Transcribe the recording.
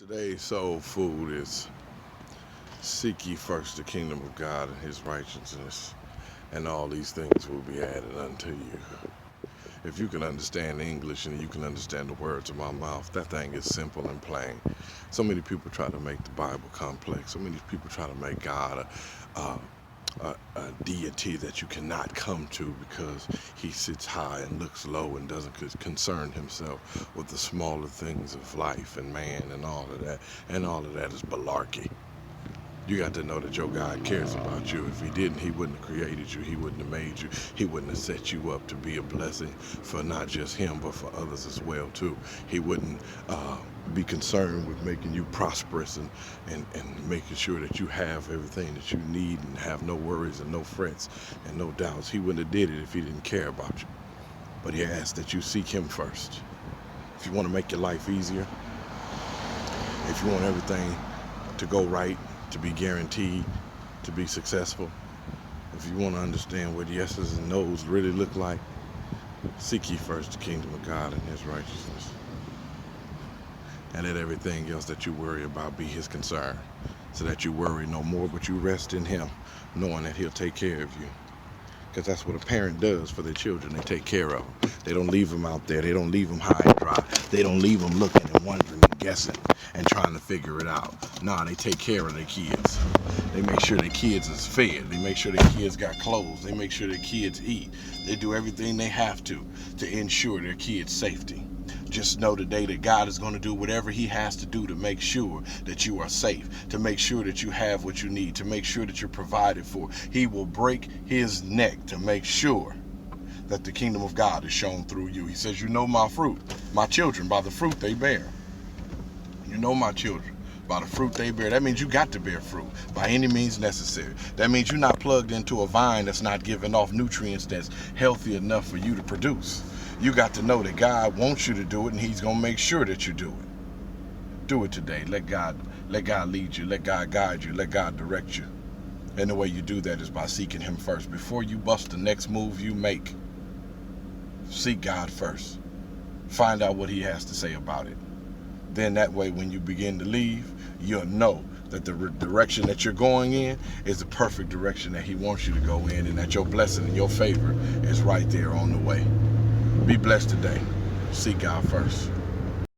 Today's soul food is seek ye first the kingdom of God and his righteousness, and all these things will be added unto you. If you can understand English and you can understand the words of my mouth, that thing is simple and plain. So many people try to make the Bible complex. So many people try to make God a deity that you cannot come to because he sits high and looks low and doesn't concern himself with the smaller things of life and man and all of that. And all of that is malarkey. You got to know that your God cares about you. If he didn't, he wouldn't have created you. He wouldn't have made you. He wouldn't have set you up to be a blessing for not just him, but for others as well, too. He wouldn't be concerned with making you prosperous and making sure that you have everything that you need and have no worries and no frets and no doubts. He wouldn't have did it if he didn't care about you. But he asks that you seek him first. If you want to make your life easier, if you want everything to go right, to be guaranteed to be successful, if you want to understand what yeses and nos really look like, seek ye first the kingdom of God and his righteousness, and let everything else that you worry about be his concern, so that you worry no more, but you rest in him, knowing that he'll take care of you. Because that's what a parent does for their children. They take care of them. They don't leave them out there. They don't leave them high and dry. They don't leave them looking and wondering and guessing and trying to figure it out. Nah, they take care of their kids. They make sure their kids is fed. They make sure their kids got clothes. They make sure their kids eat. They do everything they have to ensure their kids' safety. Just know today that God is going to do whatever he has to do to make sure that you are safe, to make sure that you have what you need, to make sure that you're provided for. He will break his neck to make sure that the kingdom of God is shown through you. He says, you know my fruit, my children, by the fruit they bear. You know my children by the fruit they bear. That means you got to bear fruit by any means necessary. That means you're not plugged into a vine that's not giving off nutrients that's healthy enough for you to produce. You got to know that God wants you to do it, and he's going to make sure that you do it. Do it today. Let God lead you. Let God guide you. Let God direct you. And the way you do that is by seeking him first. Before you bust the next move you make, seek God first. Find out what he has to say about it. Then that way, when you begin to leave, you'll know that the direction that you're going in is the perfect direction that he wants you to go in, and that your blessing and your favor is right there on the way. Be blessed today. Seek God first.